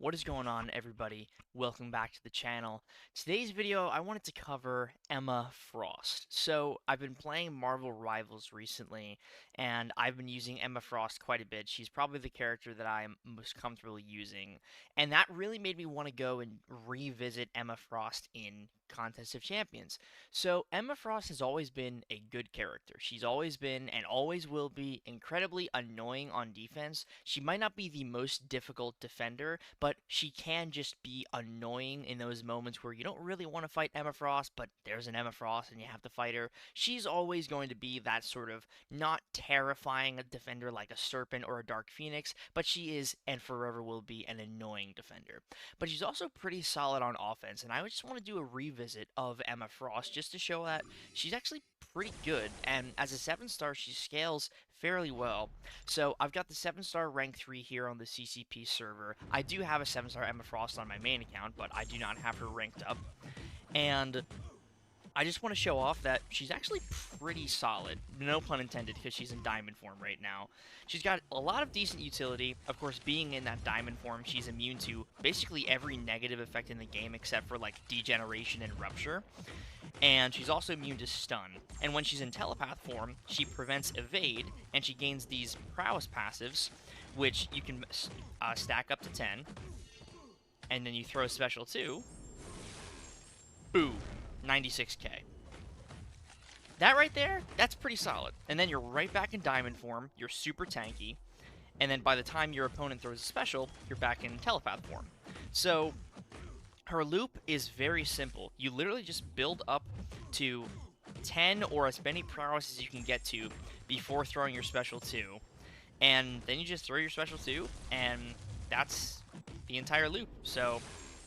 What is going on, everybody? Welcome back to the channel. Today's video, I wanted to cover Emma Frost. So, I've been playing Marvel Rivals recently, and I've been using Emma Frost quite a bit. She's probably the character that I'm most comfortable using, and that really made me want to go and revisit Emma Frost in Contest of Champions. So, Emma Frost has always been a good character. She's always been, and always will be, incredibly annoying on defense. She might not be the most difficult defender, but she can just be annoying in those moments where you don't really want to fight Emma Frost, but there's an Emma Frost and you have to fight her. She's always going to be that sort of not terrifying a defender like a Serpent or a Dark Phoenix, but she is and forever will be an annoying defender. But she's also pretty solid on offense, and I just want to do a revisit of Emma Frost just to show that she's actually pretty good, and as a 7-star, she scales fairly well. So I've got the 7-star rank 3 here on the CCP server. I do have a 7-star Emma Frost on my main account, but I do not have her ranked up. And I just want to show off that she's actually pretty solid. No pun intended, because she's in diamond form right now. She's got a lot of decent utility. Of course, being in that diamond form, she's immune to basically every negative effect in the game except for like degeneration and rupture. And she's also immune to stun. And when she's in telepath form, she prevents evade, and she gains these prowess passives, which you can stack up to 10. And then you throw a special 2. Boom. 96k. That right there, that's pretty solid. And then you're right back in diamond form, you're super tanky, and then by the time your opponent throws a special, you're back in telepath form. So, her loop is very simple. You literally just build up to 10 or as many prowess as you can get to before throwing your special 2. And then you just throw your special 2, and that's the entire loop. So,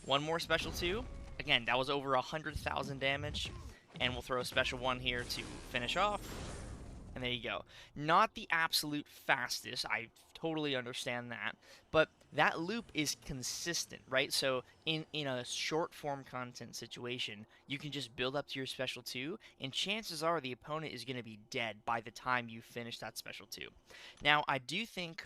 one more special 2. Again, that was over 100,000 damage. And we'll throw a special 1 here to finish off. And there you go. Not the absolute fastest, I totally understand that, but that loop is consistent, right? So in a short form content situation, you can just build up to your special 2, and chances are the opponent is going to be dead by the time you finish that special 2. Now, I do think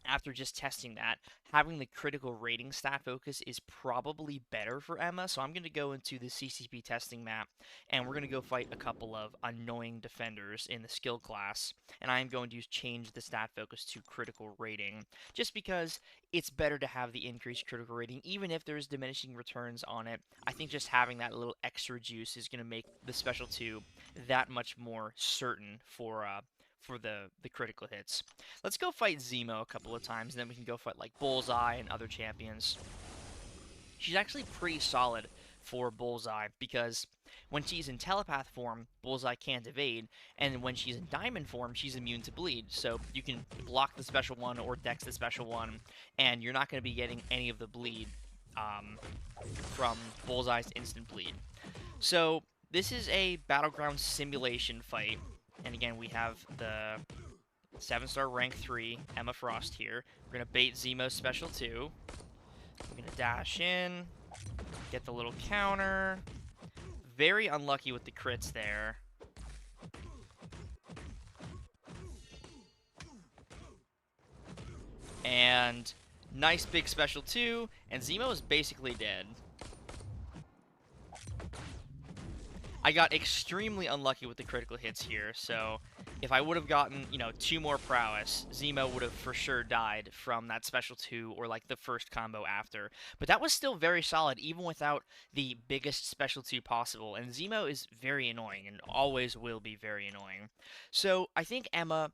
after just testing that, having the critical rating stat focus is probably better for Emma, so I'm going to go into the CCP testing map, and we're going to go fight a couple of annoying defenders in the skill class, and I'm going to change the stat focus to critical rating, just because it's better to have the increased critical rating, even if there's diminishing returns on it. I think just having that little extra juice is going to make the special 2 that much more certain for the critical hits. Let's go fight Zemo a couple of times, and then we can go fight like Bullseye and other champions. She's actually pretty solid for Bullseye, because when she's in telepath form, Bullseye can't evade, and when she's in diamond form, she's immune to bleed. So you can block the special 1 or dex the special 1, and you're not going to be getting any of the bleed from Bullseye's instant bleed. So this is a battleground simulation fight. And again, we have the 7-star rank 3 Emma Frost here. We're going to bait Zemo's special 2. We're going to dash in, get the little counter. Very unlucky with the crits there. And nice big special 2, and Zemo is basically dead. I got extremely unlucky with the critical hits here, so if I would have gotten, 2 more prowess, Zemo would have for sure died from that special 2 or like the first combo after. But that was still very solid, even without the biggest special 2 possible, and Zemo is very annoying and always will be very annoying. So I think Emma,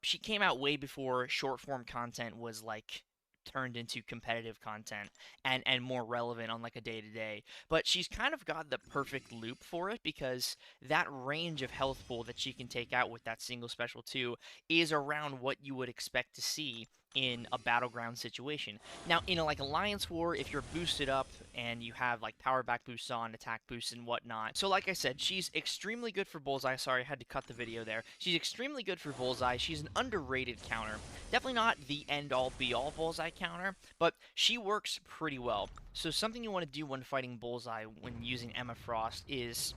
she came out way before short form content was like turned into competitive content and more relevant on like a day-to-day, but she's kind of got the perfect loop for it, because that range of health pool that she can take out with that single special 2 is around what you would expect to see in a battleground situation. Now, in like Alliance War, if you're boosted up and you have like power back boosts on, attack boosts and whatnot. So like I said, she's extremely good for Bullseye. Sorry, I had to cut the video there. She's extremely good for Bullseye. She's an underrated counter. Definitely not the end-all be-all Bullseye counter, but she works pretty well. So something you want to do when fighting Bullseye when using Emma Frost is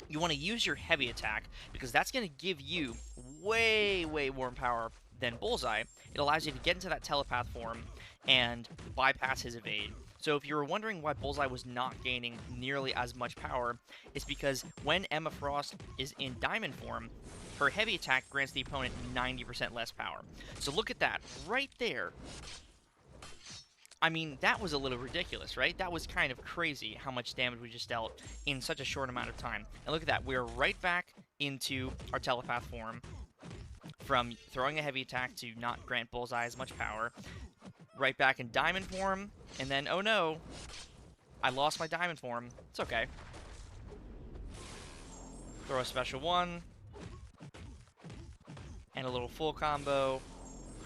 you want to use your heavy attack, because that's going to give you way more power than Bullseye. It allows you to get into that telepath form and bypass his evade. So if you were wondering why Bullseye was not gaining nearly as much power, it's because when Emma Frost is in Diamond form, her heavy attack grants the opponent 90% less power. So look at that, right there. I mean, that was a little ridiculous, right? That was kind of crazy how much damage we just dealt in such a short amount of time. And look at that, we're right back into our telepath form from throwing a heavy attack to not grant Bullseye as much power. Right back in Diamond form, and then, oh no, I lost my Diamond form. It's okay. Throw a special one, and a little full combo,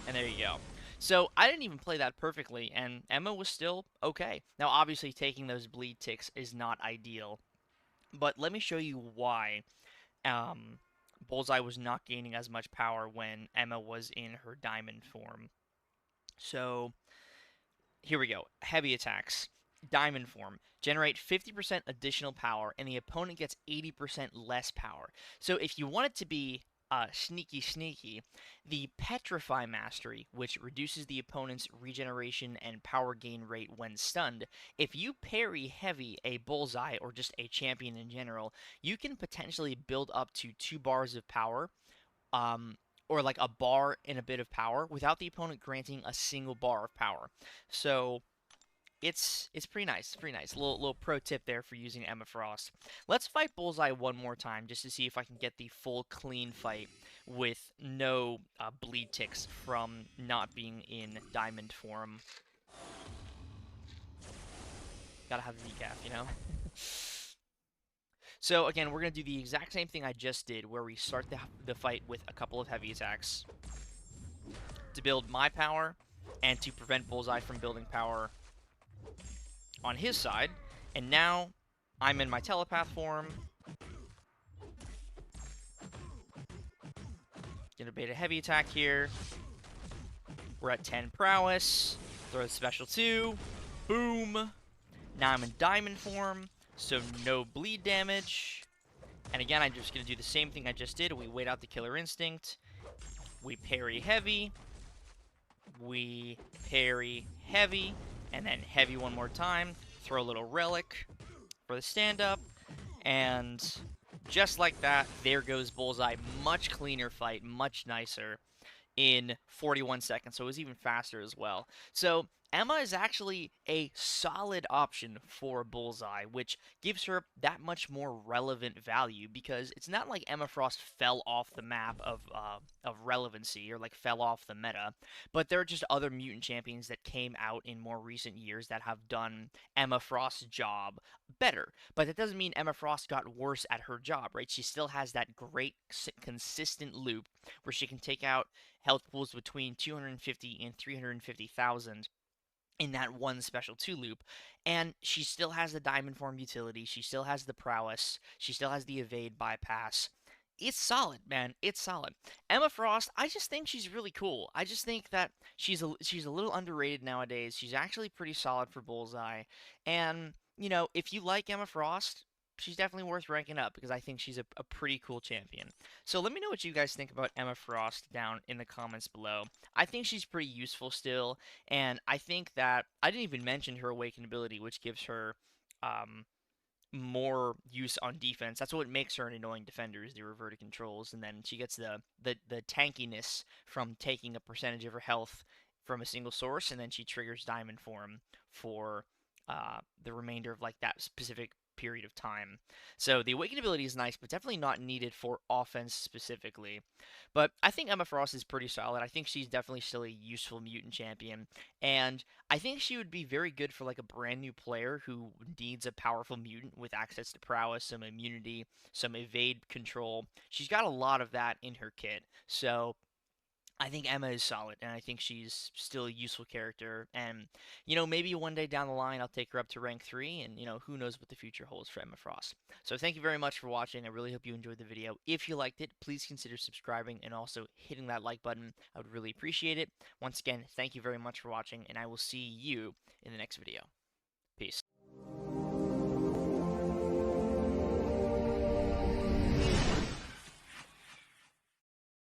and there you go. So I didn't even play that perfectly, and Emma was still okay. Now, obviously, taking those bleed ticks is not ideal, but let me show you why Bullseye was not gaining as much power when Emma was in her Diamond form. So here we go. Heavy attacks. Diamond form. Generate 50% additional power, and the opponent gets 80% less power. So if you want it to be sneaky, the Petrify Mastery, which reduces the opponent's regeneration and power gain rate when stunned, if you parry heavy a Bullseye or just a champion in general, you can potentially build up to 2 bars of power, or like a bar and a bit of power without the opponent granting a single bar of power. So it's pretty nice. Pretty nice. Little pro tip there for using Emma Frost. Let's fight Bullseye one more time just to see if I can get the full clean fight with no bleed ticks from not being in Diamond form. Gotta have the decaf, you know? So again, we're going to do the exact same thing I just did, where we start the fight with a couple of heavy attacks to build my power and to prevent Bullseye from building power on his side. And now I'm in my telepath form. Gonna bait a heavy attack here. We're at 10 prowess. Throw the special 2. Boom. Now I'm in diamond form, so no bleed damage. And again, I'm just going to do the same thing I just did. We wait out the Killer Instinct. We parry heavy. We parry heavy. And then heavy one more time. Throw a little relic for the stand-up. And just like that, there goes Bullseye. Much cleaner fight, much nicer in 41 seconds, so it was even faster as well. So Emma is actually a solid option for Bullseye, which gives her that much more relevant value, because it's not like Emma Frost fell off the map of relevancy, or like fell off the meta, but there are just other mutant champions that came out in more recent years that have done Emma Frost's job better. But that doesn't mean Emma Frost got worse at her job, right? She still has that great consistent loop where she can take out health pools between 250 and 350,000 in that one special 2 loop, and she still has the diamond form utility, she still has the prowess, she still has the evade bypass. It's solid, man. It's solid. Emma Frost, I just think she's really cool. I just think that she's a little underrated nowadays. She's actually pretty solid for Bullseye. And, you know, if you like Emma Frost, she's definitely worth ranking up, because I think she's a pretty cool champion. So let me know what you guys think about Emma Frost down in the comments below. I think she's pretty useful still, and I think that I didn't even mention her awakened ability, which gives her more use on defense. That's what makes her an annoying defender, is the reverted controls, and then she gets the tankiness from taking a percentage of her health from a single source, and then she triggers diamond form for the remainder of like that specific period of time. So the awakened ability is nice, but definitely not needed for offense specifically. But I think Emma Frost is pretty solid. I think she's definitely still a useful mutant champion, and I think she would be very good for like a brand new player who needs a powerful mutant with access to prowess, some immunity, some evade control. She's got a lot of that in her kit. So I think Emma is solid, and I think she's still a useful character. And, you know, maybe one day down the line I'll take her up to rank 3, and, you know, who knows what the future holds for Emma Frost. So thank you very much for watching. I really hope you enjoyed the video. If you liked it, please consider subscribing and also hitting that like button. I would really appreciate it. Once again, thank you very much for watching, and I will see you in the next video. Peace.